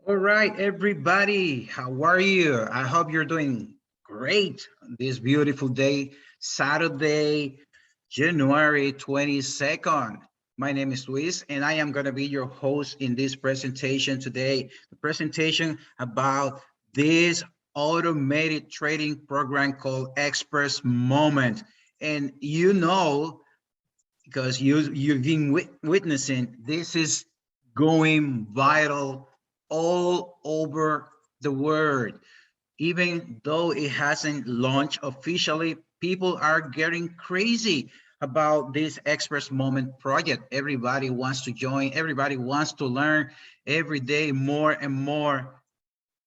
All right, everybody, how are you? I hope you're doing great on this beautiful day, Saturday, January 22nd. My name is Luis, and I am going to be your host in this presentation today. The presentation about this automated trading program called Express Moment. And because you've been witnessing, this is going viral all over the world. Even though it hasn't launched officially, people are getting crazy about this Express Moment project. Everybody wants to join, everybody wants to learn every day more and more.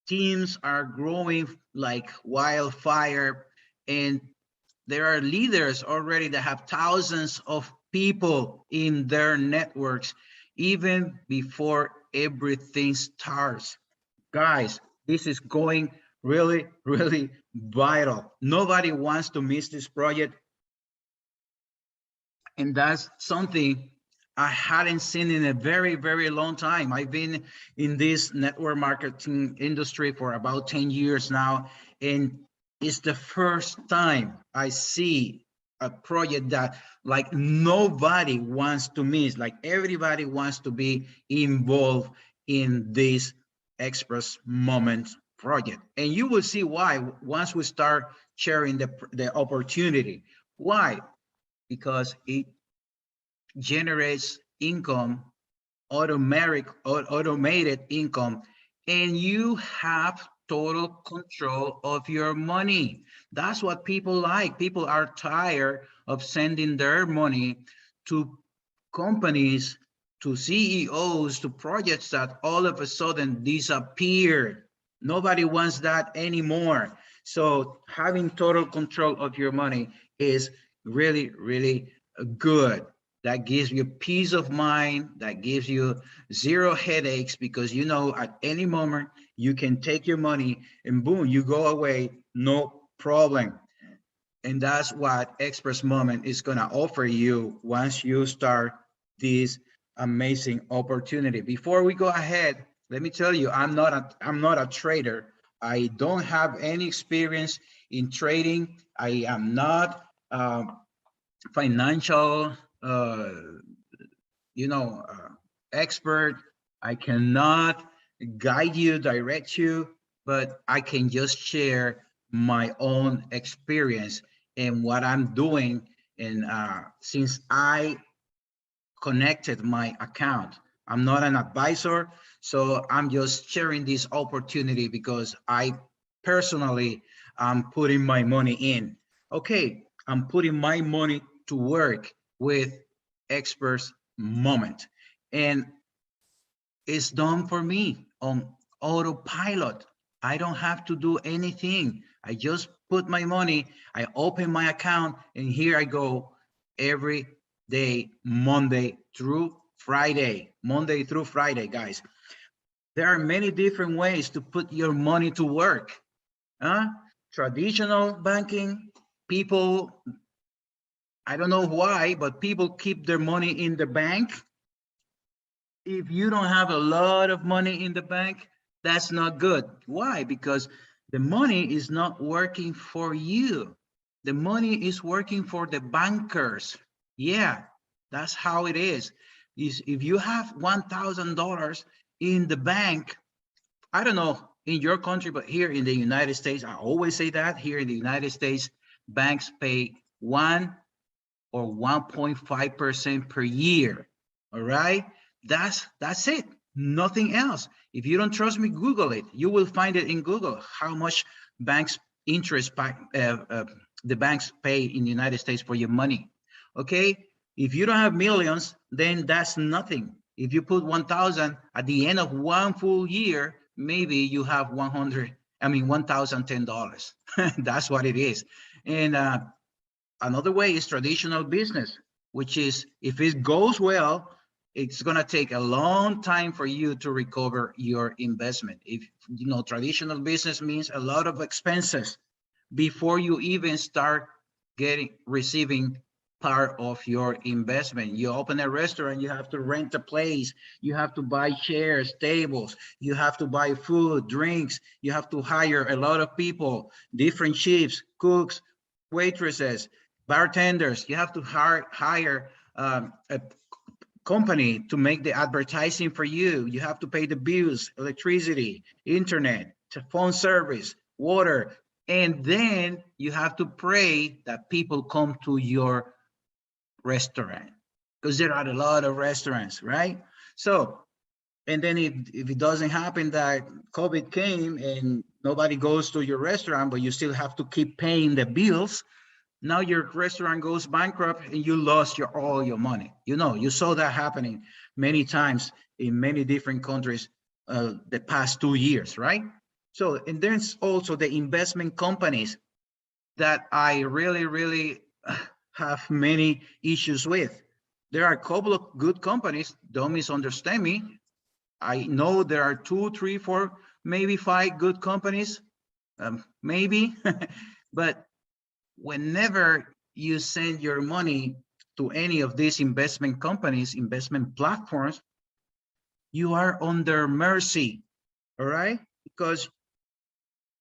Teams are growing like wildfire, and there are leaders already that have thousands of people in their networks even before everything starts. Guys, this is going really, really vital. Nobody wants to miss this project. And that's something I hadn't seen in a very, very long time. I've been in this network marketing industry for about 10 years now, and it's the first time I see a project that like nobody wants to miss, like everybody wants to be involved in this Express Moment project. And you will see why once we start sharing the opportunity. Why? Because it generates income, automated income, and you have total control of your money. That's what people like. People are tired of sending their money to companies, to CEOs, to projects that all of a sudden disappeared. Nobody wants that anymore. So having total control of your money is really, really good. That gives you peace of mind, that gives you zero headaches, because you know at any moment you can take your money and boom, you go away, no problem. And that's what Express Moment is going to offer you once you start this amazing opportunity. Before we go ahead, let me tell you, I'm not a trader. I don't have any experience in trading. I am not financial uh, you know, expert. I cannot guide you, direct you, but I can just share my own experience and what I'm doing. And since I connected my account, I'm not an advisor, so I'm just sharing this opportunity because I personally am putting my money in. Okay, I'm putting my money to work with Experts Moment, and it's done for me on autopilot. I don't have to do anything. I just put my money, I open my account, and here I go every day, Monday through Friday, guys. There are many different ways to put your money to work. Huh? Traditional banking, people, I don't know why, but people keep their money in the bank. If you don't have a lot of money in the bank, that's not good. Why? Because the money is not working for you. The money is working for the bankers. Yeah, that's how it is. If you have $1,000 in the bank, I don't know in your country, but here in the United States, I always say that here in the United States, banks pay 1 or 1.5% per year. All right, that's it, nothing else. If you don't trust me, Google it. You will find it in Google how much banks interest the banks pay in the United States for your money. Okay, if you don't have millions, then that's nothing. If you put 1,000 at the end of one full year, maybe you have $1,010. That's what it is. And another way is traditional business, which is if it goes well, it's going to take a long time for you to recover your investment. If you know, traditional business means a lot of expenses before you even start receiving part of your investment. You open a restaurant, you have to rent a place, you have to buy chairs, tables, you have to buy food, drinks, you have to hire a lot of people, different chefs, cooks, waitresses, bartenders. You have to hire a company to make the advertising for you. You have to pay the bills, electricity, internet, phone service, water, and then you have to pray that people come to your restaurant, because there are a lot of restaurants, right? So, and then if it doesn't happen that COVID came and nobody goes to your restaurant, but you still have to keep paying the bills, now your restaurant goes bankrupt and you lost all your money. You know, you saw that happening many times in many different countries the past 2 years, right? So, and there's also the investment companies that I really have many issues with. There are a couple of good companies, don't misunderstand me. I know there are 2, 3, 4, maybe 5 good companies, maybe, but whenever you send your money to any of these investment companies, investment platforms, you are on their mercy, all right? Because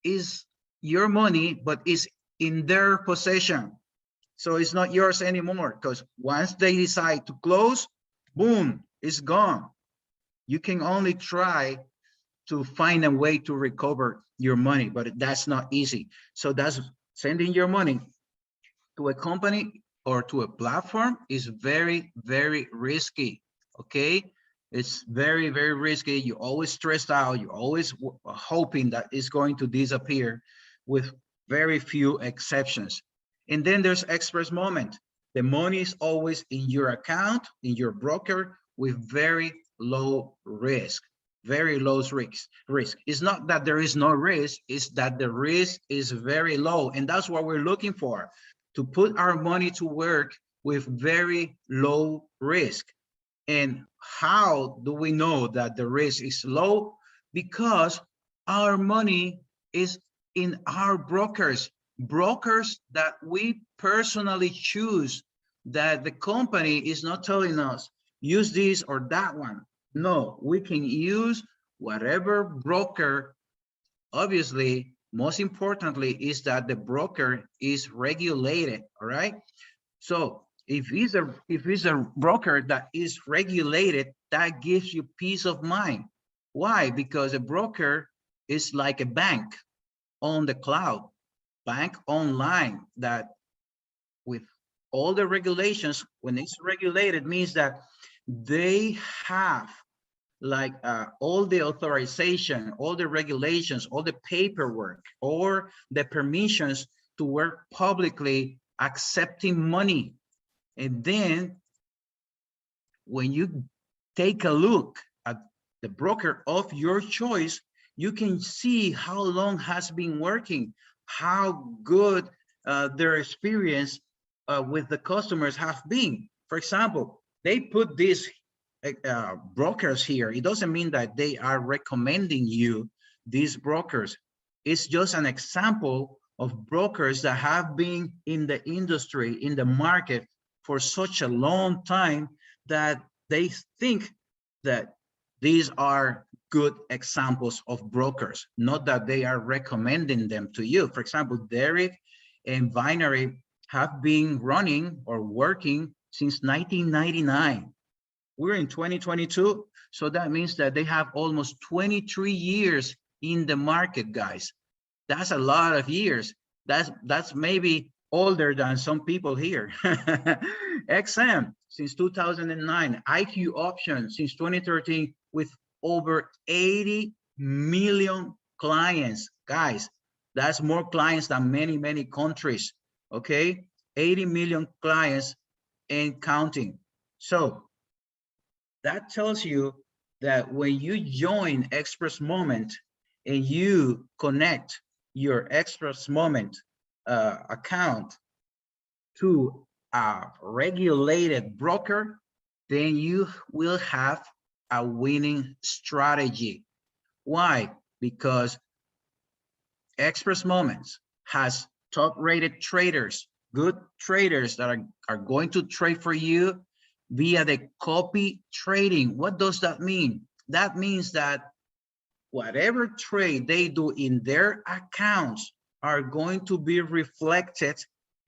it's your money, but it's in their possession. So it's not yours anymore, because once they decide to close, boom, it's gone. You can only try to find a way to recover your money, but that's not easy. So that's sending your money to a company or to a platform is very risky. Okay, it's very risky. You always stressed out. You're always hoping that it's going to disappear, with very few exceptions. And then there's express moment. The money is always in your account, in your broker, with very low risk, very low risk. It's not that there is no risk, it's that the risk is very low. And that's what we're looking for, to put our money to work with very low risk. And how do we know that the risk is low? Because our money is in our brokers that we personally choose, that the company is not telling us, use this or that one. No, we can use whatever broker. Obviously, most importantly is that the broker is regulated, all right? So if it's a broker that is regulated, that gives you peace of mind. Why? Because a broker is like a bank on the cloud, bank online, that with all the regulations, when it's regulated, means that they have like all the authorization, all the regulations, all the paperwork, or the permissions to work publicly, accepting money. And then when you take a look at the broker of your choice, you can see how long has been working, how good their experience with the customers have been. For example, they put these brokers here. It doesn't mean that they are recommending you these brokers. It's just an example of brokers that have been in the industry, in the market for such a long time, that they think that these are good examples of brokers, not that they are recommending them to you. For example, Derek and Binary have been running or working since 1999. We're in 2022, so that means that they have almost 23 years in the market, guys. That's a lot of years. That's maybe older than some people here. XM since 2009, IQ Option since 2013, with over 80 million clients. Guys, that's more clients than many countries, okay? 80 million clients and counting. So that tells you that when you join Express Moment and you connect your Express Moment account to a regulated broker, then you will have a winning strategy. Why? Because Express Moments has top-rated traders, good traders that are going to trade for you via the copy trading. What does that mean? That means that whatever trade they do in their accounts are going to be reflected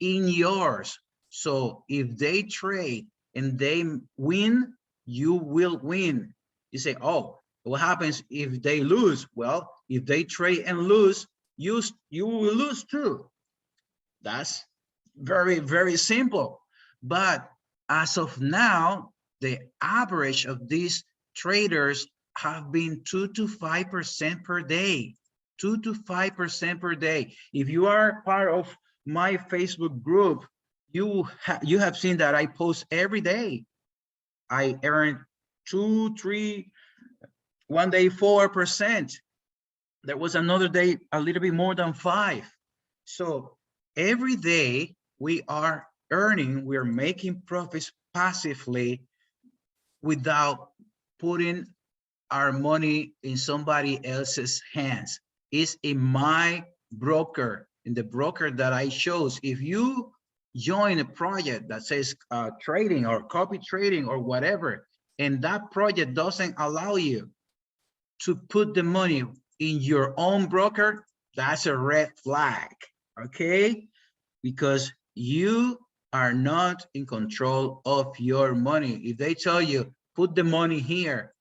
in yours. So if they trade and they win, you will win. You say, oh, what happens if they lose? Well, if they trade and lose, you will lose too. That's very, very simple. But as of now, the average of these traders have been 2 to 5% per day. 2 to 5% per day. If you are part of my Facebook group, you have seen that I post every day. I earn 2, 3, one day 4%. There was another day a little bit more than 5. So every day we are earning, we're making profits passively without putting our money in somebody else's hands. It's in my broker, in the broker that I chose. If you join a project that says trading or copy trading or whatever, and that project doesn't allow you to put the money in your own broker, that's a red flag, okay? Because you are not in control of your money. If they tell you, put the money here,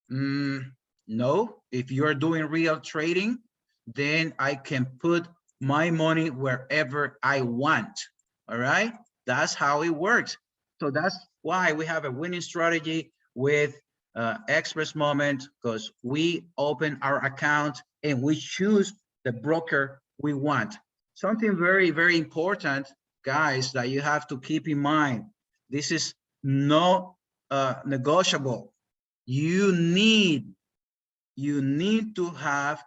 no. If you're doing real trading, then I can put my money wherever I want, all right? That's how it works. So that's why we have a winning strategy with Express Moment, because we open our account and we choose the broker we want. Something very, very important, guys, that you have to keep in mind. This is no negotiable. You need to have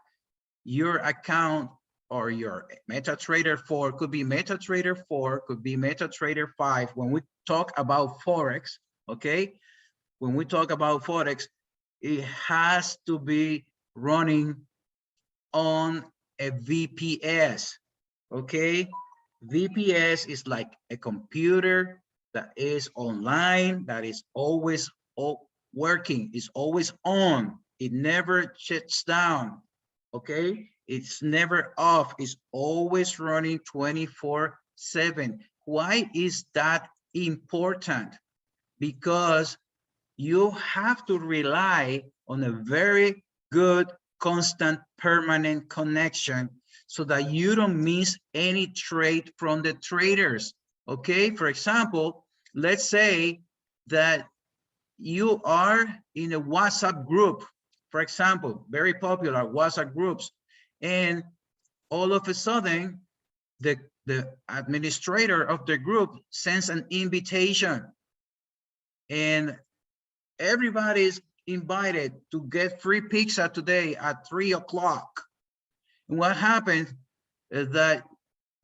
your account or your MetaTrader 4, could be MetaTrader 4, could be MetaTrader 5. When we talk about Forex, okay? When we talk about Forex, it has to be running on a VPS, okay? VPS is like a computer that is online, that is always working, is always on. It never shuts down, okay? It's never off, it's always running 24/7. Why is that important? Because you have to rely on a very good, constant, permanent connection so that you don't miss any trade from the traders, okay? For example, let's say that you are in a WhatsApp group, for example, very popular WhatsApp groups, and all of a sudden, the administrator of the group sends an invitation, and everybody's invited to get free pizza today at 3 o'clock. And what happened is that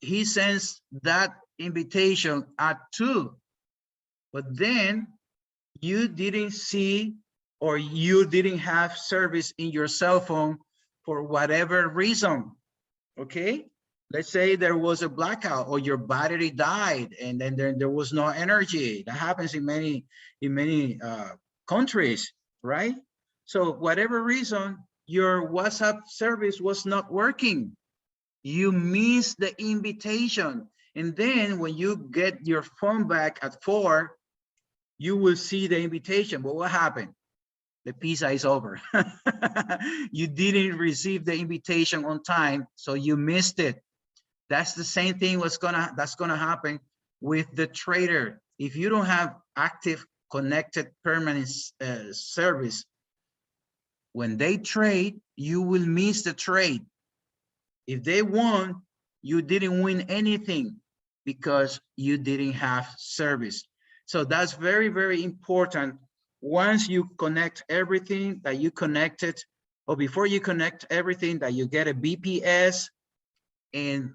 he sends that invitation at 2, but then you didn't see or you didn't have service in your cell phone for whatever reason, okay? Let's say there was a blackout or your battery died and then there was no energy. That happens in many countries, right? So whatever reason, your WhatsApp service was not working. You missed the invitation. And then when you get your phone back at 4, you will see the invitation. But what happened? The pizza is over. You didn't receive the invitation on time, so you missed it. That's the same thing that's gonna happen with the trader. If you don't have active, connected, permanent service, when they trade, you will miss the trade. If they won, you didn't win anything because you didn't have service. So that's very, very important. Once you connect everything that you connected, or before you connect everything, that you get a BPS and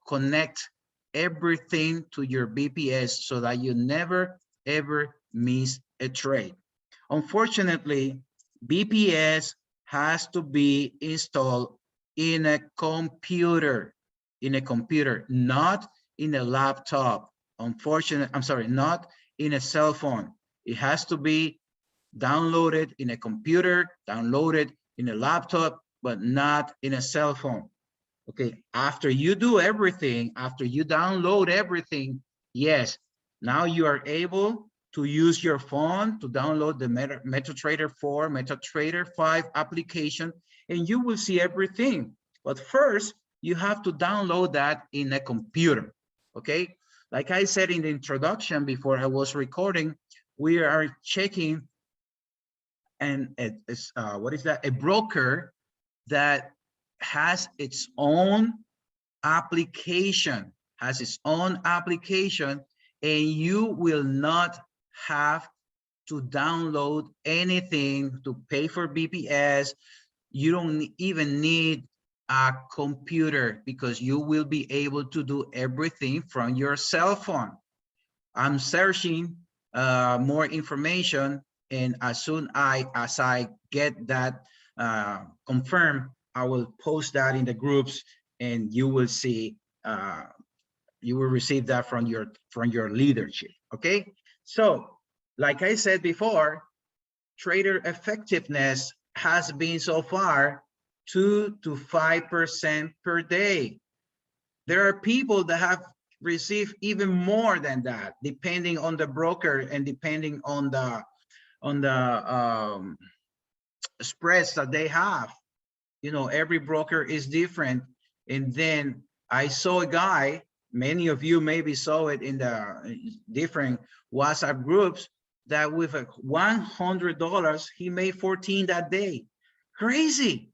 connect everything to your BPS so that you never, ever miss a trade. Unfortunately, BPS has to be installed in a computer, not in a laptop. Unfortunately, I'm sorry, not in a cell phone. It has to be downloaded in a computer, downloaded in a laptop, but not in a cell phone. Okay, after you do everything, after you download everything, yes, now you are able to use your phone to download the MetaTrader 4, MetaTrader 5 application, and you will see everything. But first, you have to download that in a computer, okay? Like I said in the introduction before I was recording, we are checking and what is that? A broker that has its own application, and you will not have to download anything to pay for BPS. You don't even need a computer because you will be able to do everything from your cell phone. I'm searching more information, and as soon as I get that confirmed, I will post that in the groups, and you will see, you will receive that from your leadership. Okay, so like I said before, trader effectiveness has been so far 2 to 5% per day. There are people that have received even more than that, depending on the broker and depending on the spreads that they have. You know, every broker is different. And then I saw a guy, many of you maybe saw it in the different WhatsApp groups, that with $100 he made 14 that day. Crazy,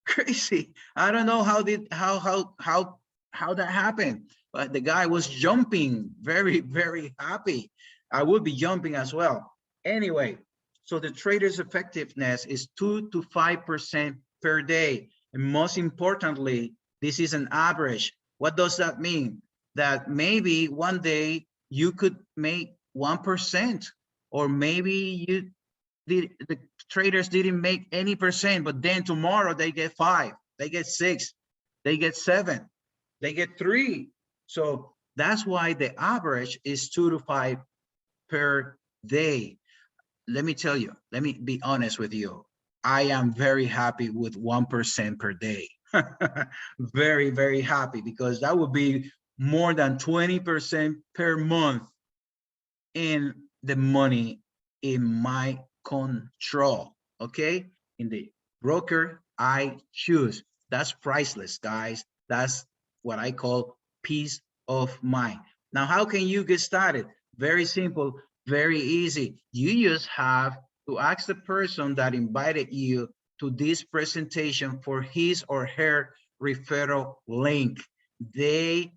crazy. I don't know how that happened, but the guy was jumping, very, very happy. I would be jumping as well. Anyway, so the trader's effectiveness is 2 to 5% per day. And most importantly, this is an average. What does that mean? That maybe one day you could make 1%, or maybe the traders didn't make any percent, but then tomorrow they get 5, they get 6, they get 7, they get 3. So that's why the average is 2 to 5 per day. Let me tell you, let me be honest with you. I am very happy with 1% per day. Very, very happy, because that would be more than 20% per month in the money in my control. Okay, in the broker I choose. That's priceless, guys. That's what I call peace of mind. Now, how can you get started? Very simple, very easy. You just have to ask the person that invited you to this presentation for his or her referral link. They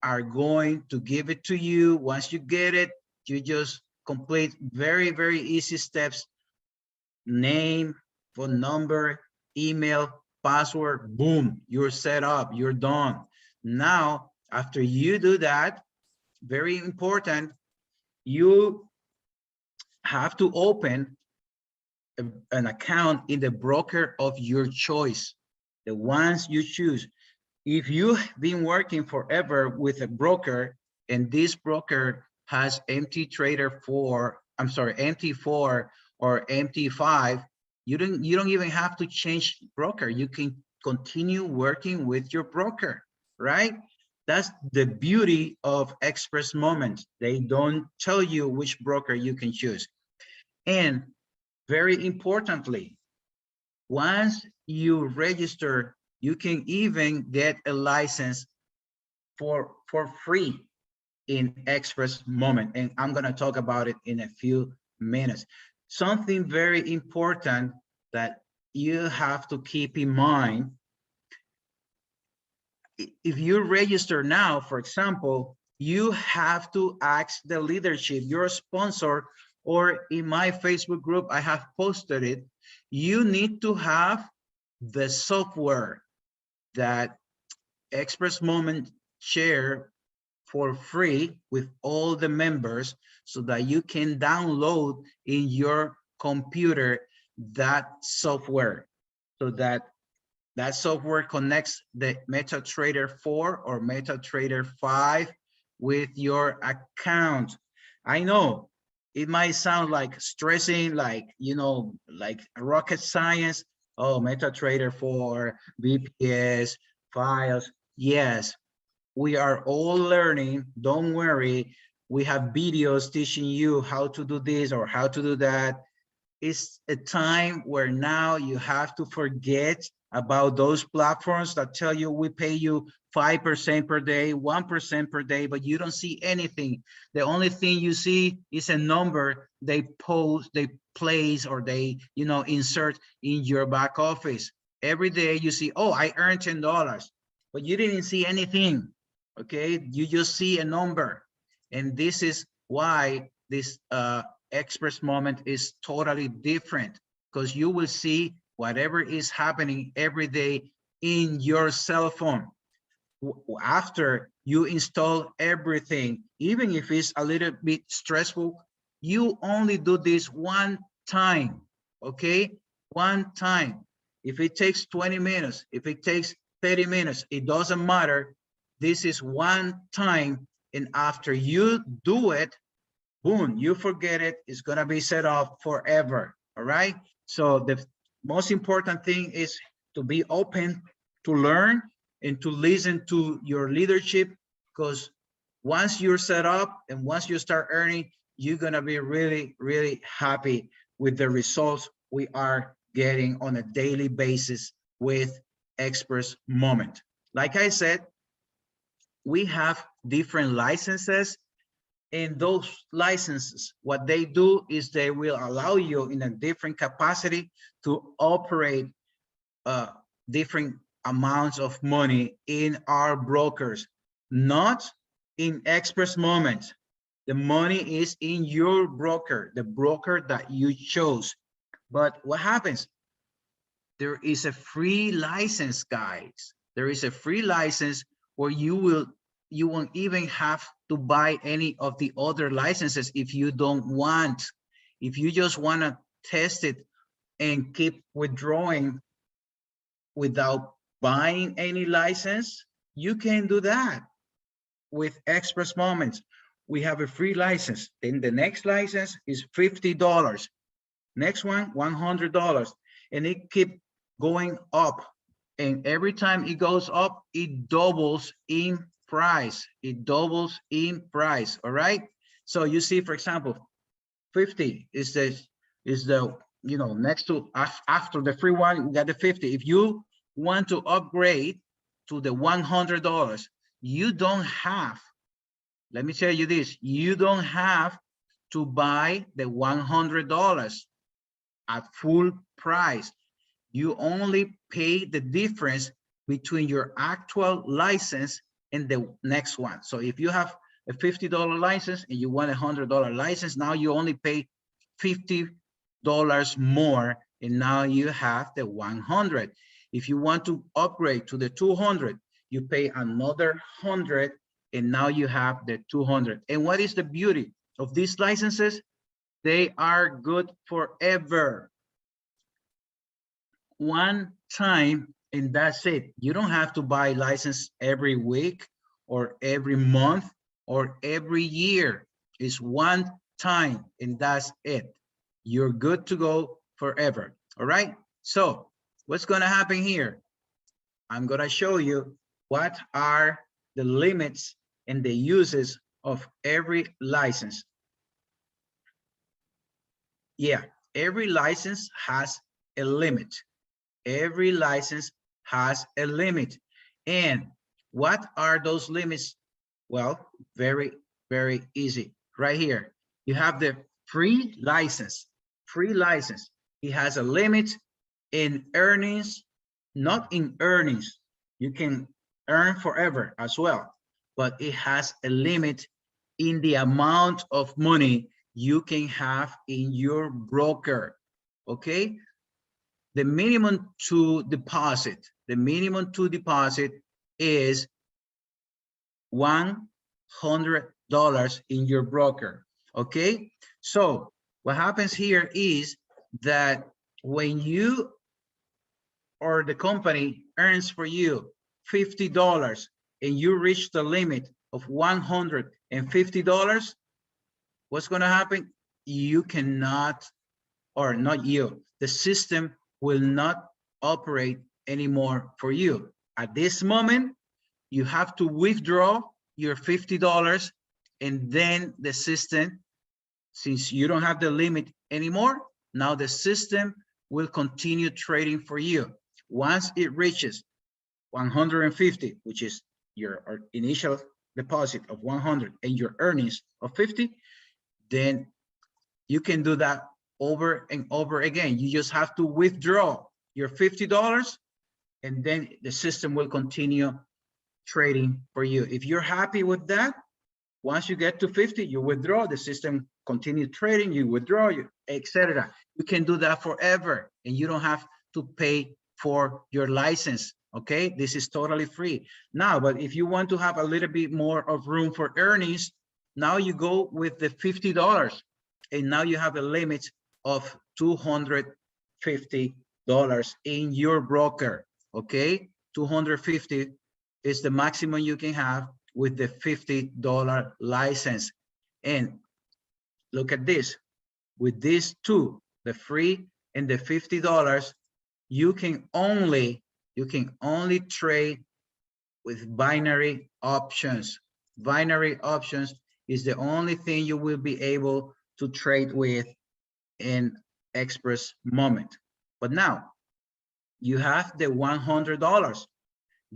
are going to give it to you. Once you get it, you just complete very, very easy steps: name, phone number, email, password, boom, you're set up, you're done. Now, after you do that, very important, you have to open an account in the broker of your choice, the ones you choose. If you've been working forever with a broker and this broker has MT4 or MT5, you don't even have to change broker. You can continue working with your broker, right? That's the beauty of Express Moments. They don't tell you which broker you can choose. And very importantly, once you register, you can even get a license for free in Express Moment. And I'm going to talk about it in a few minutes. Something very important that you have to keep in mind: if you register now, for example, you have to ask the leadership, your sponsor, or in my Facebook group, I have posted it. You need to have the software that Express Moment share for free with all the members, so that you can download in your computer that software, so that That software connects the MetaTrader 4 or MetaTrader 5 with your account. I know it might sound like stressing, like, you know, like rocket science. Oh, MetaTrader 4, VPS, files. Yes, we are all learning. Don't worry. We have videos teaching you how to do this or how to do that. It's a time where now you have to forget about those platforms that tell you we pay you 5% per day, 1% per day, but you don't see anything. The only thing you see is a number they post, they place, or they, you know, insert in your back office. Every day you see, oh, I earned $10, but you didn't see anything. Okay, you just see a number. And this is why this express moment is totally different, because you will see whatever is happening every day in your cell phone. After you install everything, even if it's a little bit stressful, you only do this one time, okay? One time. If it takes 20 minutes, if it takes 30 minutes, it doesn't matter. This is one time, and after you do it, boom, you forget it. It's gonna be set up forever, all right? So the most important thing is to be open to learn and to listen to your leadership, because once you're set up and once you start earning, you're gonna be really, really happy with the results we are getting on a daily basis with Express Moment. Like I said, we have different licenses, and those licenses, what they do is they will allow you in a different capacity to operate different amounts of money in our brokers, not in Express Moment. The money is in your broker, the broker that you chose. But what happens? There is a free license, guys. There is a free license where you won't even have to buy any of the other licenses if you don't want. If you just want to test it and keep withdrawing without buying any license, you can do that with Express Moments. We have a free license. Then the next license is $50. Next one, $100. And it keeps going up. And every time it goes up, it doubles in price. It doubles in price. All right. So you see, for example, 50 is the you know, next to after the free one, we got the 50. If you want to upgrade to the $100, you don't have, let me tell you this, you don't have to buy the $100 at full price. You only pay the difference between your actual license and the next one. So if you have a $50 license and you want a $100 license, now you only pay $50 more, and now you have the 100. If you want to upgrade to the 200, you pay another 100, and now you have the 200. And what is the beauty of these licenses? They are good forever. One time, and that's it. You don't have to buy license every week or every month or every year. It's one time, and that's it. You're good to go forever. All right. So what's going to happen here? I'm going to show you what are the limits and the uses of every license. Yeah, every license has a limit. Every license has a limit. And what are those limits? Well, very, very easy. Right here, you have the free license. Free license. It has a limit in earnings, not in earnings. You can earn forever as well, but it has a limit in the amount of money you can have in your broker. Okay. The minimum to deposit, is $100 in your broker. Okay. So what happens here is that when you or the company earns for you $50 and you reach the limit of $150, what's going to happen? You cannot, or not you, the system will not operate anymore for you. At this moment, you have to withdraw your $50, and then the system, since you don't have the limit anymore, now the system will continue trading for you. Once it reaches 150, which is your initial deposit of 100 and your earnings of 50, then you can do that over and over again. You just have to withdraw your $50, and then the system will continue trading for you. If you're happy with that, once you get to 50, you withdraw, the system continue trading, you withdraw, etc. You can do that forever, and you don't have to pay for your license. Okay, this is totally free. Now, but if you want to have a little bit more of room for earnings, now you go with the $50, and now you have a limit of $250 in your broker. Okay, 250 is the maximum you can have with the $50 license. And look at this, with these two, the free and the $50, you can only trade with binary options. Binary options is the only thing you will be able to trade with in Express Moment. But now you have the $100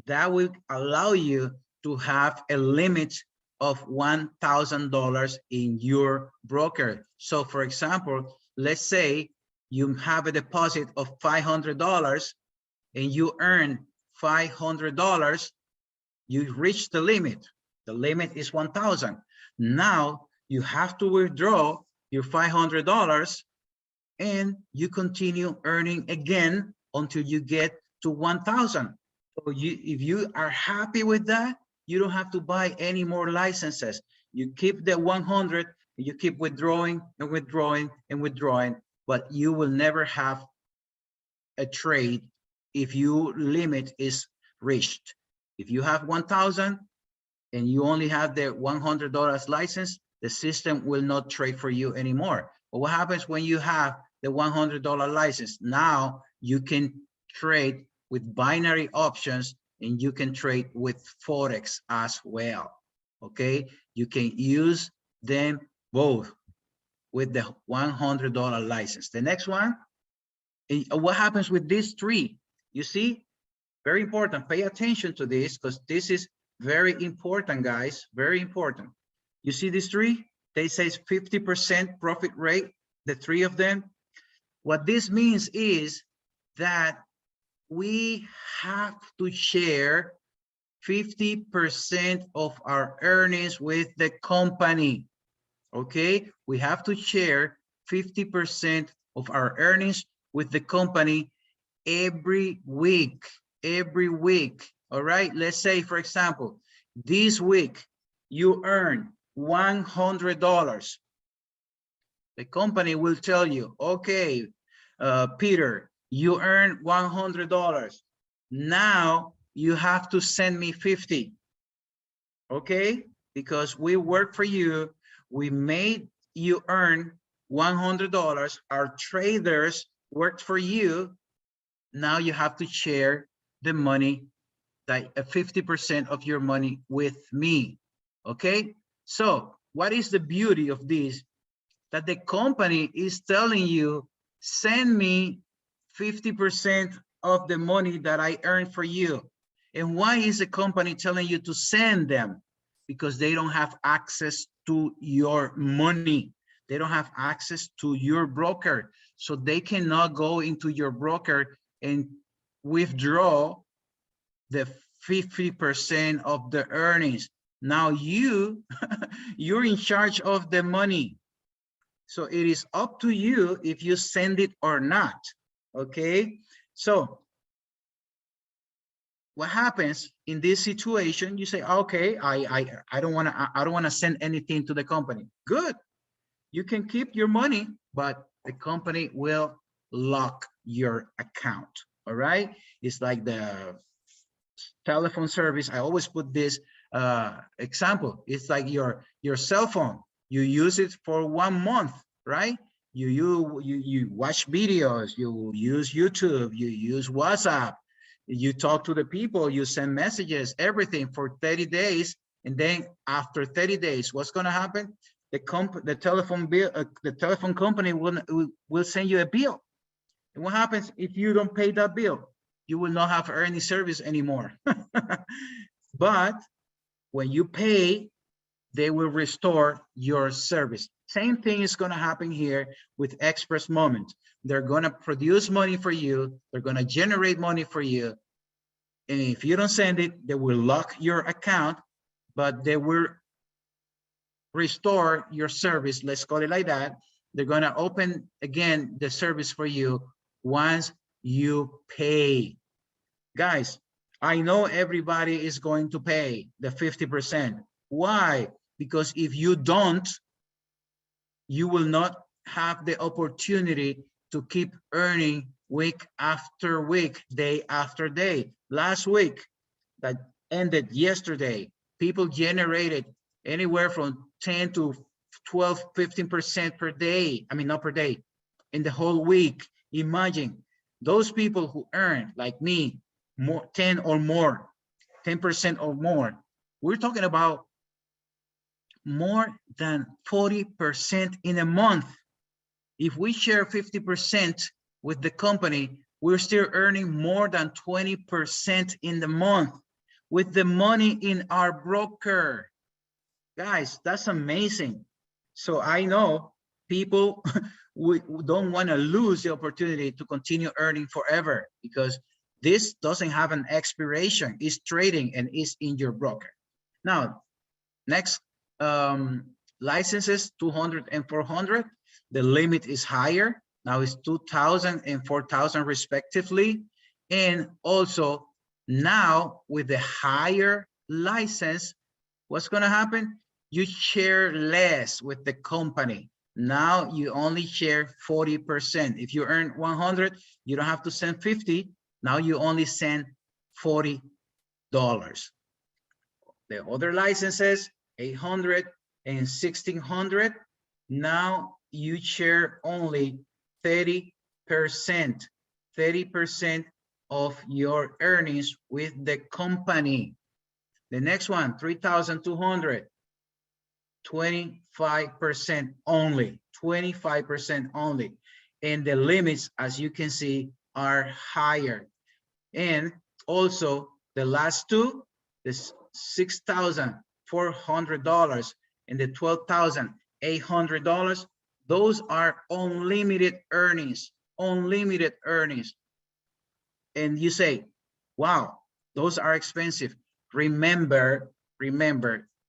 that will allow you to have a limit of $1,000 in your broker. So for example, let's say you have a deposit of $500 and you earn $500, you reach the limit. The limit is 1,000. Now you have to withdraw your $500 and you continue earning again until you get to 1,000. So if you are happy with that, you don't have to buy any more licenses. You keep the 100, and you keep withdrawing and withdrawing and withdrawing, but you will never have a trade if your limit is reached. If you have 1,000 and you only have the $100 license, the system will not trade for you anymore. But what happens when you have the $100 license? Now you can trade with binary options, and you can trade with Forex as well. Okay, you can use them both with the $100 license. The next one, what happens with these three? You see, very important. Pay attention to this, because this is very important, guys. Very important. You see these three? They say 50% profit rate, the three of them. What this means is that we have to share 50% of our earnings with the company. Okay, we have to share 50% of our earnings with the company every week. Every week. All right, let's say, for example, this week you earn $100. The company will tell you, okay, Peter, you earn $100. Now you have to send me 50. Okay, because we work for you, we made you earn $100. Our traders worked for you. Now you have to share the money, that 50% of your money with me. Okay, so what is the beauty of this? That the company is telling you, send me 50% of the money that I earned for you. And why is the company telling you to send them? Because they don't have access to your money. They don't have access to your broker. So they cannot go into your broker and withdraw the 50% of the earnings. Now you're in charge of the money. So it is up to you if you send it or not. Okay, so what happens in this situation? You say, okay, I don't want to send anything to the company. Good, you can keep your money, but the company will lock your account. All right, it's like the telephone service. I always put this example. It's like your cell phone. You use it for 1 month, right? You watch videos, you use YouTube, you use WhatsApp, you talk to the people, you send messages, everything for 30 days. And then after 30 days, what's going to happen? The telephone bill, the telephone company will send you a bill. And what happens if you don't pay that bill? You will not have any service anymore. But when you pay, they will restore your service. Same thing is going to happen here with Express Moment. They're going to produce money for you. They're going to generate money for you. And if you don't send it, they will lock your account, but they will restore your service. Let's call it like that. They're going to open again the service for you once you pay. Guys, I know everybody is going to pay the 50%. Why? Because if you don't, you will not have the opportunity to keep earning week after week, day after day. Last week that ended yesterday, people generated anywhere from 10 to 12, 15% per day. I mean, not per day, in the whole week. Imagine those people who earn, like me, more 10 or more, 10% or more. We're talking about more than 40% in a month. If we share 50% with the company, we're still earning more than 20% in the month with the money in our broker. Guys, that's amazing. So I know people we don't want to lose the opportunity to continue earning forever, because this doesn't have an expiration. It's trading and it's in your broker. Now, next, licenses 200 and 400. The limit is higher. Now it's 2,000 and 4,000 respectively. And also now with the higher license, what's going to happen? You share less with the company. Now you only share 40%. If you earn 100, you don't have to send 50. Now you only send $40. The other licenses, 800 and 1,600, now you share only 30%, 30% of your earnings with the company. The next one, 3,200, 25% only, 25% only. And the limits, as you can see, are higher. And also the last two, this $6,400 and the $12,800, those are unlimited earnings, unlimited earnings. And you say, wow, those are expensive. Remember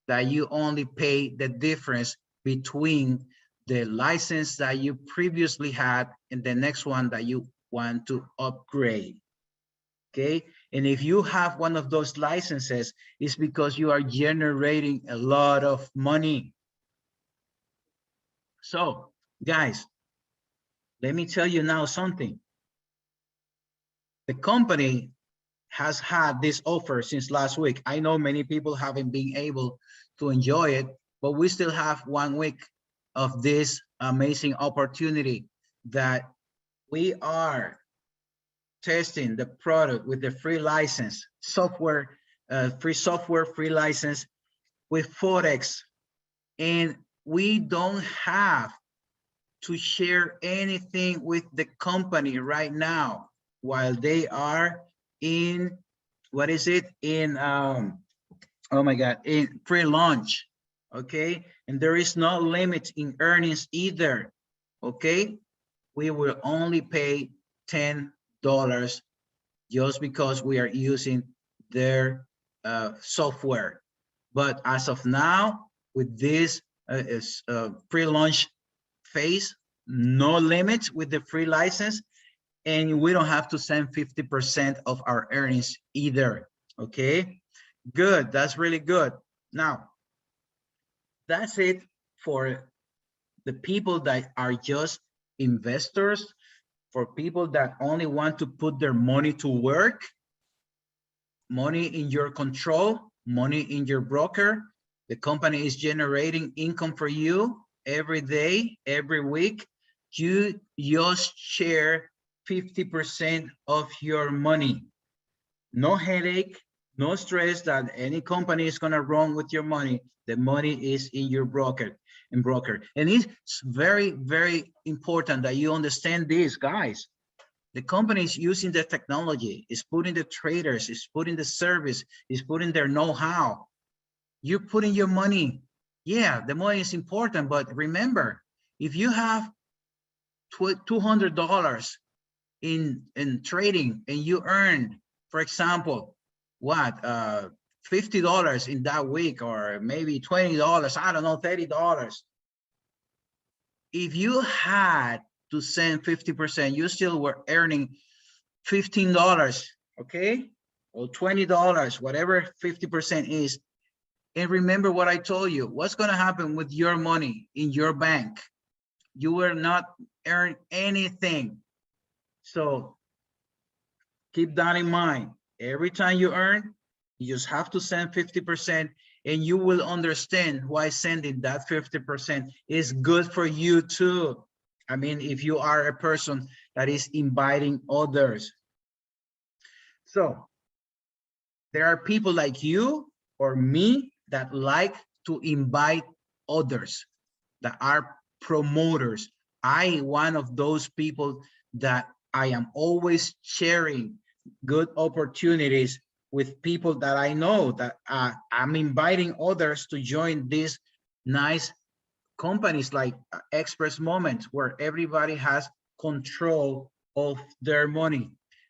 that you only pay the difference between the license that you previously had and the next one that you want to upgrade. Okay, and if you have one of those licenses, it's because you are generating a lot of money. So guys, let me tell you now something. The company has had this offer since last week. I know many people haven't been able to enjoy it, but we still have 1 week of this amazing opportunity that we are testing the product with the free license, software, free license with Forex. And we don't have to share anything with the company right now while they are in, what is it? In, oh my God, in pre-launch, okay? And there is no limit in earnings either, okay? We will only pay $10 just because we are using their software. But as of now, with this pre-launch phase, no limits with the free license, and we don't have to send 50% of our earnings either. Okay, good. That's really good. Now, that's it for the people that are just investors. for people that only want to put their money to work, money in your control, money in your broker. The company is generating income for you every day, every week. You just share 50% of your money. No headache, no stress that any company is going to run with your money. The money is in your broker. And it's very, very important that you understand this, guys. The company is using the technology, is putting the traders, is putting the service, is putting their know-how. You're putting your money. Yeah, the money is important, but remember, if you have $200 in trading and you earn, for example, what, $50 in that week, or maybe $20, I don't know, $30. If you had to send 50%, you still were earning $15, okay? Or $20, whatever 50% is. And remember what I told you, what's gonna happen with your money in your bank? You will not earn anything. So keep that in mind. Every time you earn, you just have to send 50%, and you will understand why sending that 50% is good for you too. I mean, if you are a person that is inviting others. So there are people like you or me that like to invite others, that are promoters. I one of those people that I am always sharing good opportunities with people that I know, that I'm inviting others to join these nice companies like Express Moments, where everybody has control of their money.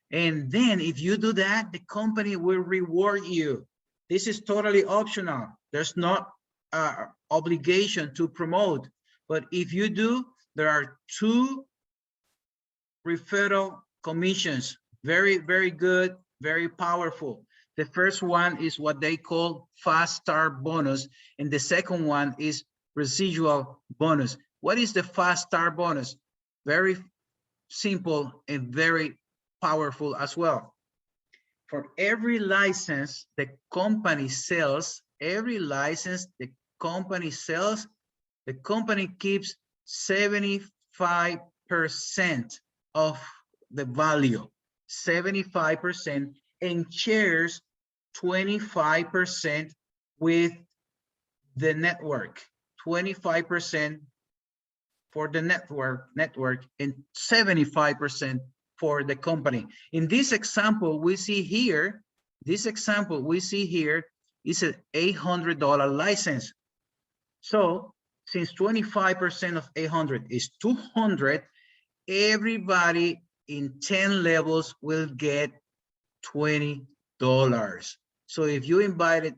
And then if you do that, the company will reward you. This is totally optional. There's not obligation to promote. But if you do, there are 2 referral commissions. Very, very good, very powerful. The first one is what they call fast start bonus, and the second one is residual bonus. What is the fast start bonus? Very simple and very powerful as well. For every license the company sells, every license the company sells, the company keeps 75% of the value, 75%, and shares 25% with the network, 25% for the network, and 75% for the company. In this example we see here, is an $800 license. So since 25% of 800 is 200, everybody in 10 levels will get $20. So if you invited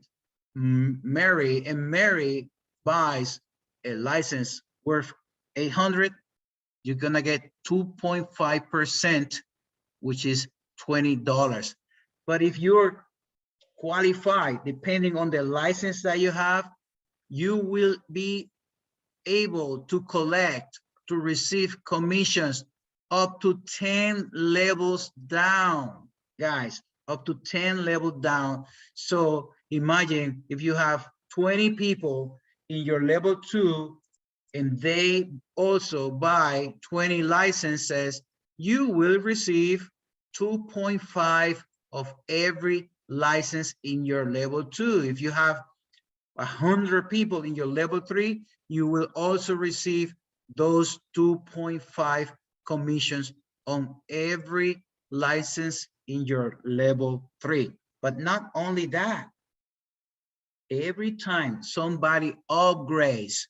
Mary, and Mary buys a license worth 800, you're gonna get 2.5%, which is $20. But if you're qualified, depending on the license that you have, you will be able to collect, to receive commissions up to 10 levels down, guys, up to 10 levels down. So imagine if you have 20 people in your level 2 and they also buy 20 licenses, you will receive 2.5 of every license in your level 2. If you have 100 people in your level 3, you will also receive those 2.5 commissions on every license in your level 3. But not only that, every time somebody upgrades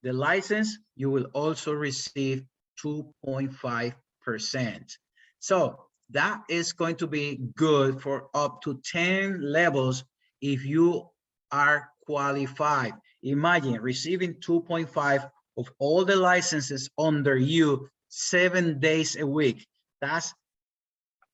the license, you will also receive 2.5%. So that is going to be good for up to 10 levels if you are qualified. Imagine receiving 2.5 of all the licenses under you 7 days a week. That's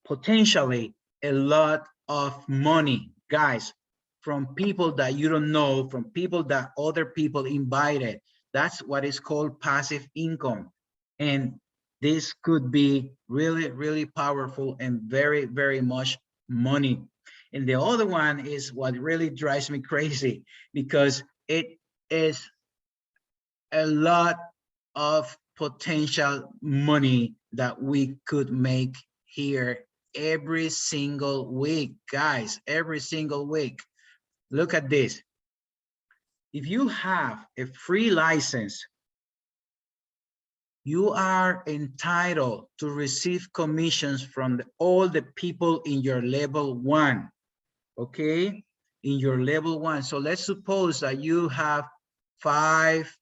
potentially a lot of money, guys, from people that you don't know, from people that other people invited. That's what is called passive income. And This could be really, really powerful and very, very much money. And the other one is what really drives me crazy, because it is a lot of potential money that we could make here every single week, guys, every single week. Look at this. If you have a free license, you are entitled to receive commissions from all the people in your level 1, okay? In your level 1. So let's suppose that you have 5,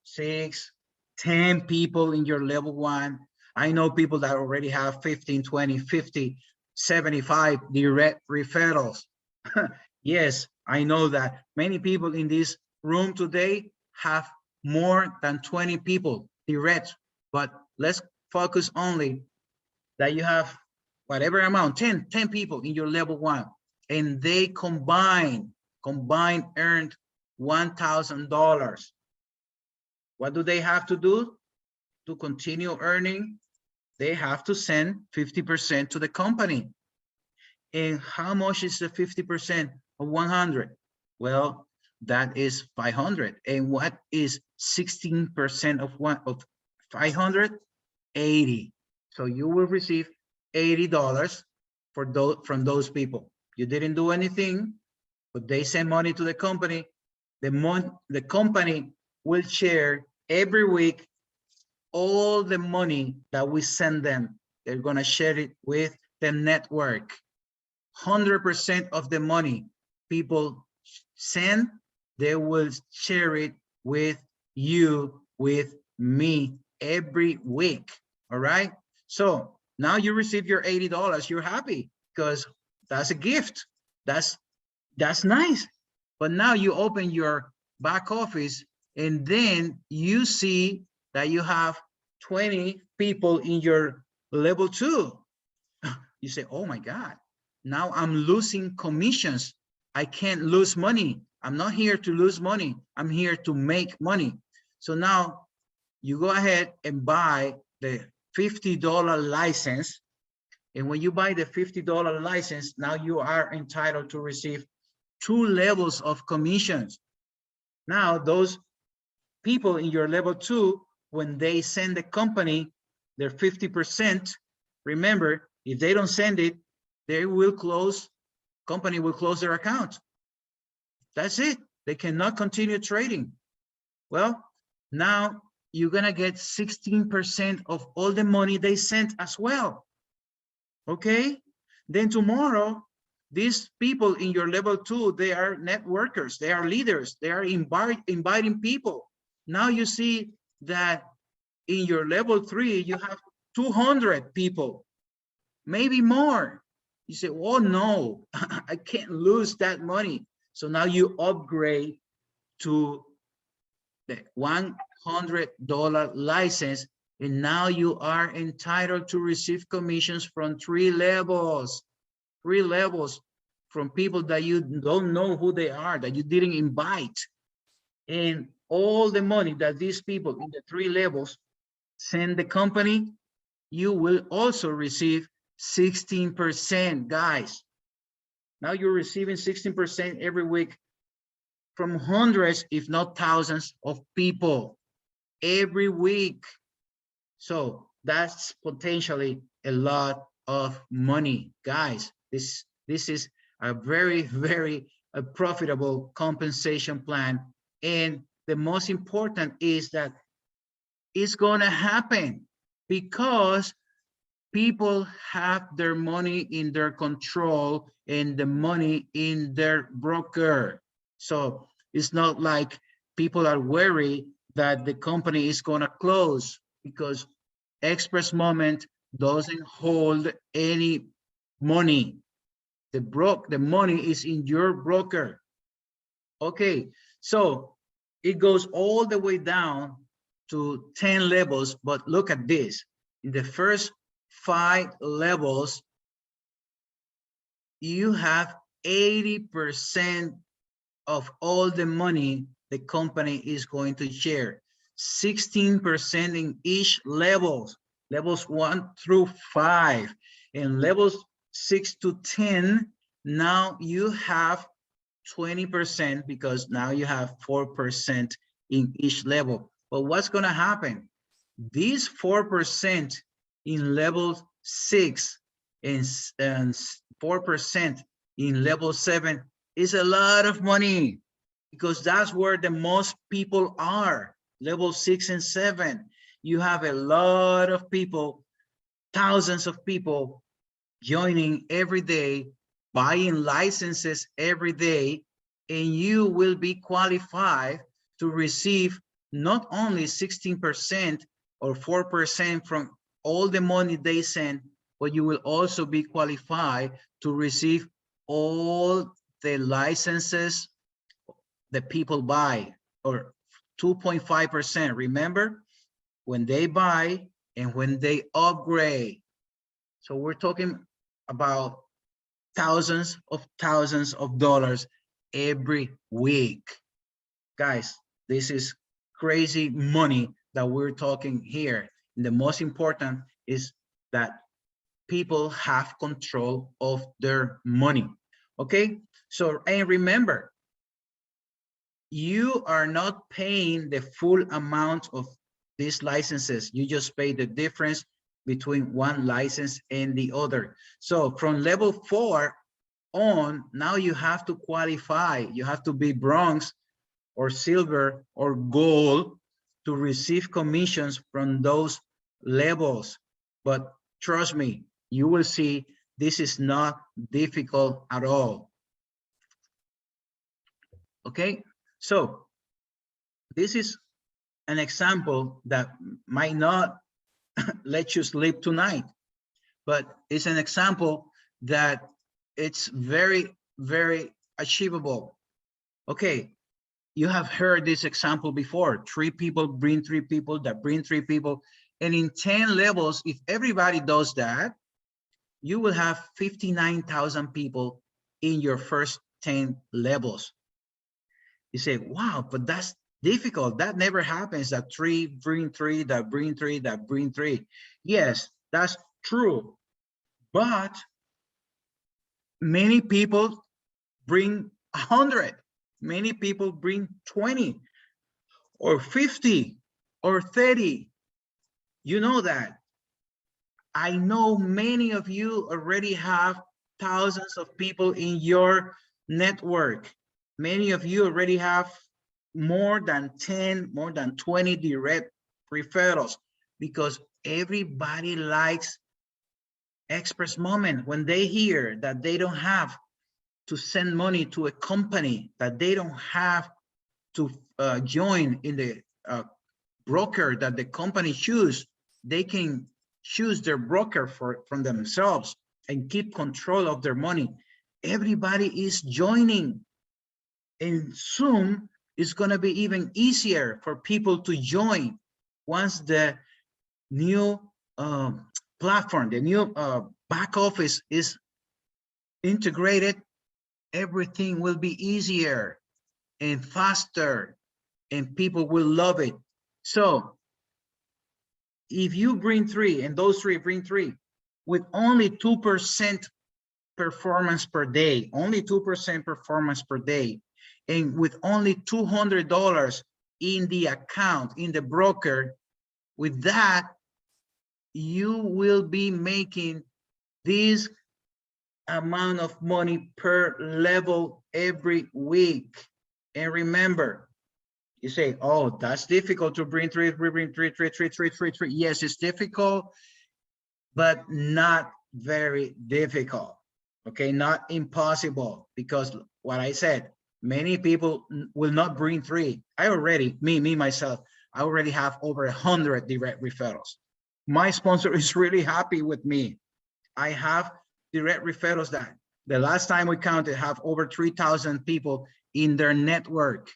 6, 10 people in your level 1. I know people that already have 15, 20, 50, 75 direct referrals. Yes, I know that many people in this room today have more than 20 people direct, but let's focus only that you have whatever amount, 10 people in your level 1, and they combined earned $1,000. What do they have to do to continue earning? They have to send 50% to the company. And how much is the 50% of 100? Well, that is 500. And what is 16% of 500? 80. So you will receive $80 from those people. You didn't do anything, but they send money to the company. The company will share every week all the money that we send them. They're going to share it with the network. 100% of the money people send, they will share it with you, with me every week. All right. So now you receive your $80. You're happy because that's a gift. That's nice. But now you open your back office and then you see that you have 20 people in your level 2. You say, oh my God, now I'm losing commissions. I can't lose money. I'm not here to lose money. I'm here to make money. So now you go ahead and buy the $50 license. And when you buy the $50 license, now you are entitled to receive 2 levels of commissions. Now those people in your level 2, when they send the company their 50%, remember, if they don't send it, they will close, company will close their account. That's it. They cannot continue trading. Well, now you're gonna get 16% of all the money they sent as well. Okay? Then tomorrow, these people in your level 2, they are networkers, they are leaders, they are inviting people. Now you see that in your level 3, you have 200 people, maybe more. You say, oh no, I can't lose that money. So now you upgrade to the $100 license, and now you are entitled to receive commissions from 3 levels. 3 levels from people that you don't know who they are, that you didn't invite. And all the money that these people in the 3 levels send the company, you will also receive 16%, guys. Now you're receiving 16% every week from hundreds, if not thousands of people every week. So that's potentially a lot of money, guys. This is a very, very profitable compensation plan. And the most important is that it's going to happen because people have their money in their control and the money in their broker. So it's not like people are worried that the company is going to close, because Express Moment doesn't hold any money. The money is in your broker. Okay, so it goes all the way down to 10 levels, but look at this. In the first 5 levels, you have 80% of all the money the company is going to share, 16% in each level. levels 1 through 5, and levels 6 to 10. Now you have 20% because now you have 4% in each level. But what's going to happen? These 4% in level 6 and 4% in level 7 is a lot of money, because that's where the most people are. Level 6 and 7, you have a lot of people, thousands of people joining every day, buying licenses every day, and you will be qualified to receive not only 16% or 4% from all the money they send, but you will also be qualified to receive all the licenses the people buy, or 2.5%. Remember, when they buy and when they upgrade. So we're talking about thousands of dollars every week. Guys, this is crazy money that we're talking here. And the most important is that people have control of their money. Okay, so, and remember, you are not paying the full amount of these licenses. You just pay the difference between one license and the other. So from level 4 on, now you have to qualify. You have to be bronze or silver or gold to receive commissions from those levels. But trust me, you will see this is not difficult at all. Okay, so this is an example that might not let you sleep tonight, but it's an example that it's very, very achievable. Okay, you have heard this example before. 3 people bring 3 people that bring 3 people. And in 10 levels, if everybody does that, you will have 59,000 people in your first 10 levels. You say, wow, but that's difficult. That never happens, that 3 bring 3, that bring 3, that bring 3. Yes, that's true. But many people bring 100. Many people bring 20 or 50 or 30. You know that. I know many of you already have thousands of people in your network. Many of you already have more than 10, more than 20 direct referrals, because everybody likes express moment when they hear that they don't have to send money to a company, that they don't have to join in the broker that the company choose. They can choose their broker from themselves and keep control of their money. Everybody is joining, and soon it's going to be even easier for people to join once the new platform, the new back office is integrated. Everything will be easier and faster, and people will love it. So if you bring 3 and those 3 bring 3 with only 2% performance per day, only 2% performance per day, and with only $200 in the account, in the broker, with that, you will be making this amount of money per level every week. And remember, you say, oh, that's difficult to bring 3. Yes, it's difficult, but not very difficult. Okay, not impossible, because what I said, many people will not bring 3. I already, myself, I already have over 100 direct referrals. My sponsor is really happy with me. I have direct referrals that the last time we counted have over 3,000 people in their network.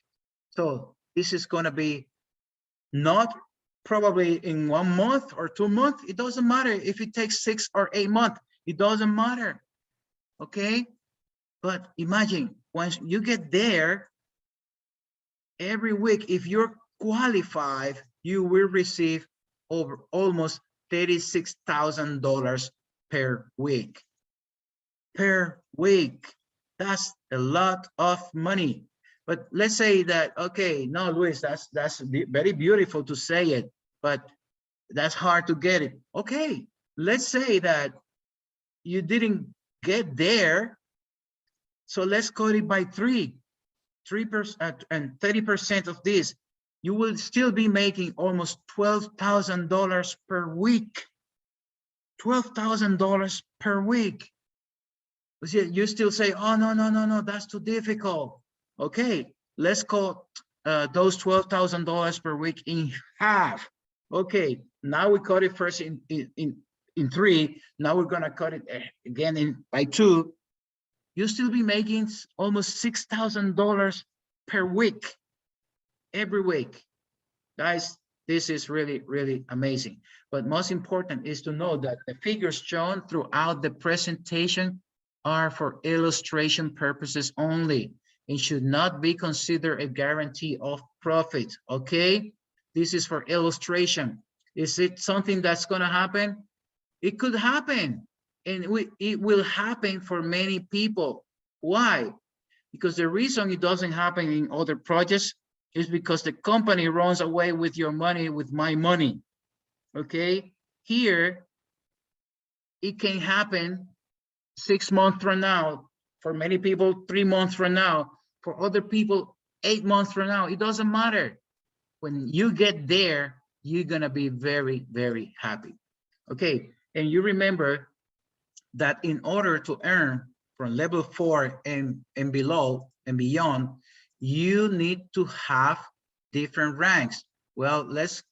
So this is going to be not probably in 1 month or 2 months. It doesn't matter if it takes 6 or 8 months. It doesn't matter. Okay, but imagine once you get there, every week, if you're qualified, you will receive over almost $36,000 per week. Per week. That's a lot of money. But let's say that, okay, no, Luis, that's very beautiful to say it, but that's hard to get it. Okay, let's say that you didn't get there. So let's cut it by 3% and 30% of this. You will still be making almost $12,000 per week. $12,000 per week. You still say, oh, no, that's too difficult. Okay, let's cut those $12,000 per week in half. Okay, now we cut it first in 3. Now we're gonna cut it again by 2. You still be making almost $6,000 per week, every week. Guys, this is really, really amazing. But most important is to know that the figures shown throughout the presentation are for illustration purposes only and should not be considered a guarantee of profit, okay? This is for illustration. Is it something that's gonna happen? It could happen, and it will happen for many people. Why? Because the reason it doesn't happen in other projects is because the company runs away with your money, with my money, okay? Here, it can happen 6 months from now. For many people, 3 months from now. For other people, 8 months from now. It doesn't matter. When you get there, you're gonna be very, very happy. Okay, and you remember that in order to earn from level 4 and below and beyond, you need to have different ranks. Well, let's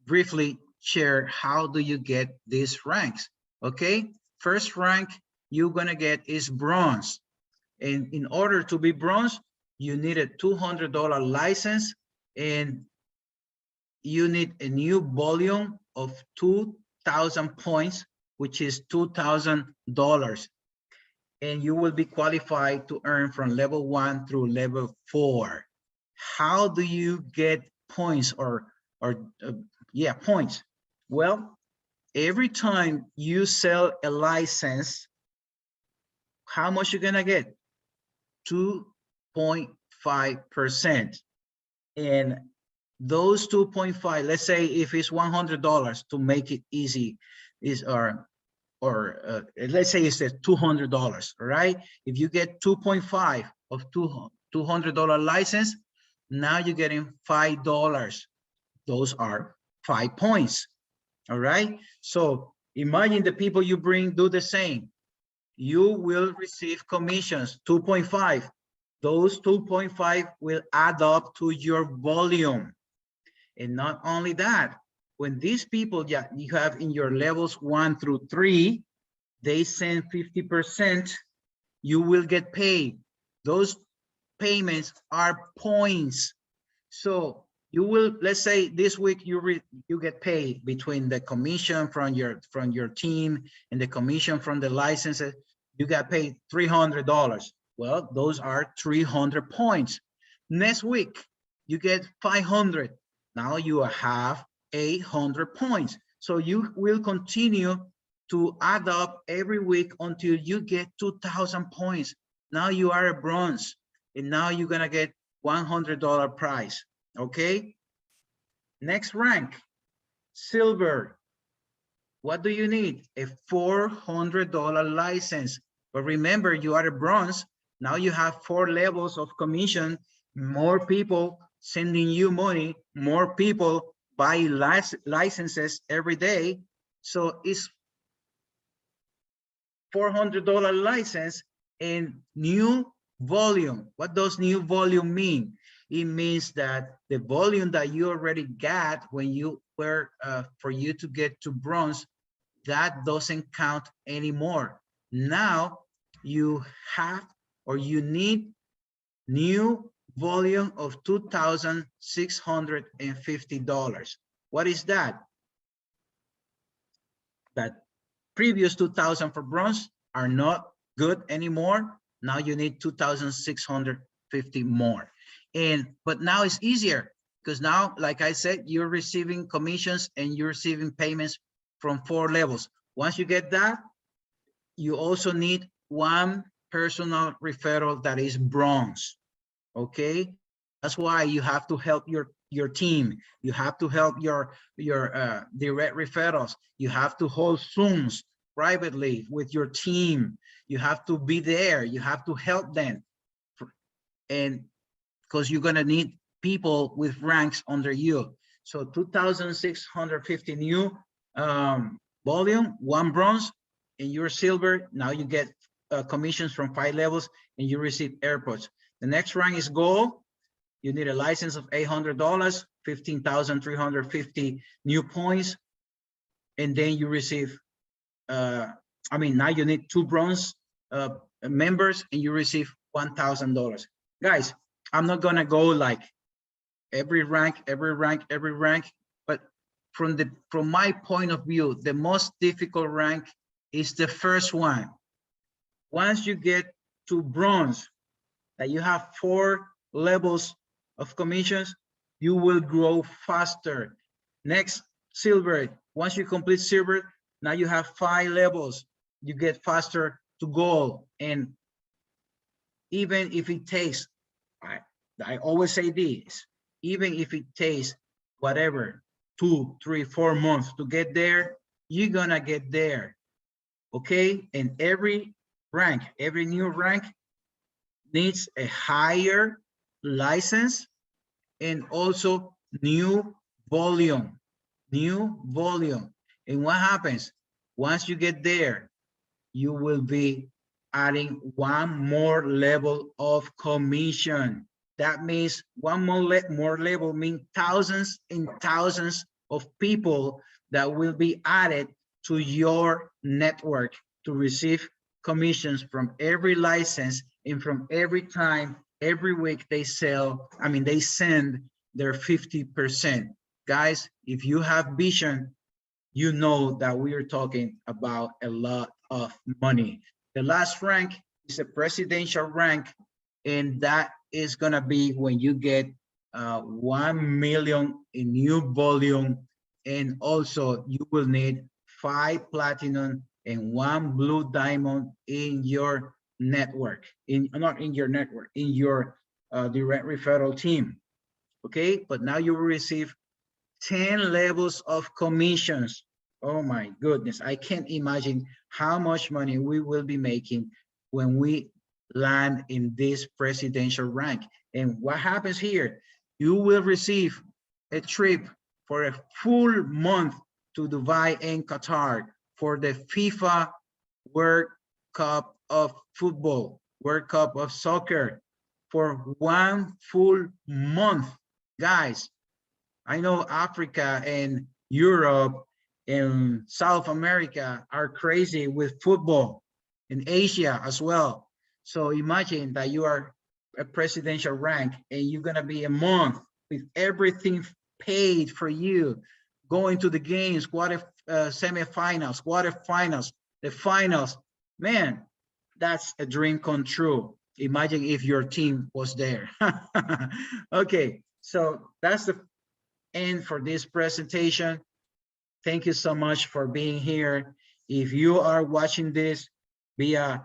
briefly share how do you get these ranks. Okay, first rank you're gonna get is bronze, and in order to be bronze, you need a $200 license, and you need a new volume of 2,000 points, which is $2,000, and you will be qualified to earn from level 1 through level 4. How do you get points yeah, points? Well, every time you sell a license, how much you're gonna get? 2.5%. And those 2.5, let's say if it's $100 to make it easy, let's say it's $200, right? If you get 2.5 of $200 license, now you're getting $5. Those are 5 points. All right, so imagine the people you bring do the same. You will receive commissions, 2.5. Those 2.5 will add up to your volume. And not only that, when these people you have in your levels 1 through 3, they send 50%, you will get paid. Those payments are points. So you will, let's say this week you get paid between the commission from your team and the commission from the licenses, you got paid $300. Well, those are 300 points. Next week you get 500. Now you have 800 points. So you will continue to add up every week until you get 2,000 points. Now you are a bronze, and now you're gonna get $100 prize. Okay, next rank, silver. What do you need? A $400 license. But remember, you are a bronze. Now you have 4 levels of commission, more people sending you money, more people buy licenses every day. So it's $400 license and new volume. What does new volume mean? It means that the volume that you already got when you were for you to get to bronze, that doesn't count anymore. Now you have, or you need, new volume of $2,650. What is that? That previous 2,000 for bronze are not good anymore. Now you need 2,650 more. But now it's easier because now, like I said, you're receiving commissions and you're receiving payments from 4 levels. Once you get that, you also need one personal referral that is bronze. Okay, that's why you have to help your team. You have to help your direct referrals. You have to hold Zooms privately with your team. You have to be there. You have to help them, and because you're gonna need people with ranks under you. So 2,650 new volume, 1 bronze, and you're silver. Now you get commissions from 5 levels, and you receive AirPods. The next rank is gold. You need a license of $800, 15,350 new points, and then you receive. Now you need 2 bronze members, and you receive $1,000. Guys, I'm not gonna go like every rank, but from my point of view, the most difficult rank is the first one. Once you get to bronze, that you have 4 levels of commissions, you will grow faster. Next, silver. Once you complete silver, now you have 5 levels. You get faster to gold. And even if it takes, I always say this, even if it takes whatever, 2, 3, 4 months to get there, you're gonna get there. Okay, and every rank, every new rank needs a higher license and also new volume. And what happens? Once you get there, you will be adding 1 more level of commission. That means 1 more level means thousands and thousands of people that will be added to your network to receive commissions from every license and from every time, every week they they send their 50%. Guys, if you have vision, you know that we are talking about a lot of money. The last rank is a presidential rank, and that is gonna be when you get 1 million in new volume, and also you will need 5 platinum and 1 blue diamond in your network, not in your network, in your direct referral team. Okay, but now you will receive 10 levels of commissions. Oh my goodness, I can't imagine how much money we will be making when we land in this presidential rank. And what happens here? You will receive a trip for a full month to Dubai and Qatar for the FIFA World Cup of football, World Cup of soccer, for 1 full month. Guys, I know Africa and Europe and South America are crazy with football, in Asia as well. So imagine that you are a presidential rank and you're gonna be a month with everything paid for you, going to the games, semifinals, quarterfinals, the finals. Man, that's a dream come true. Imagine if your team was there. Okay, so that's the end for this presentation. Thank you so much for being here. If you are watching this via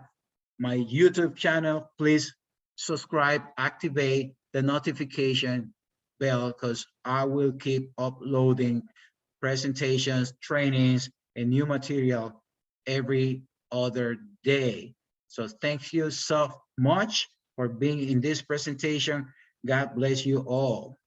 my YouTube channel, please subscribe, activate the notification bell, because I will keep uploading presentations, trainings, and new material every other day. So thank you so much for being in this presentation. God bless you all.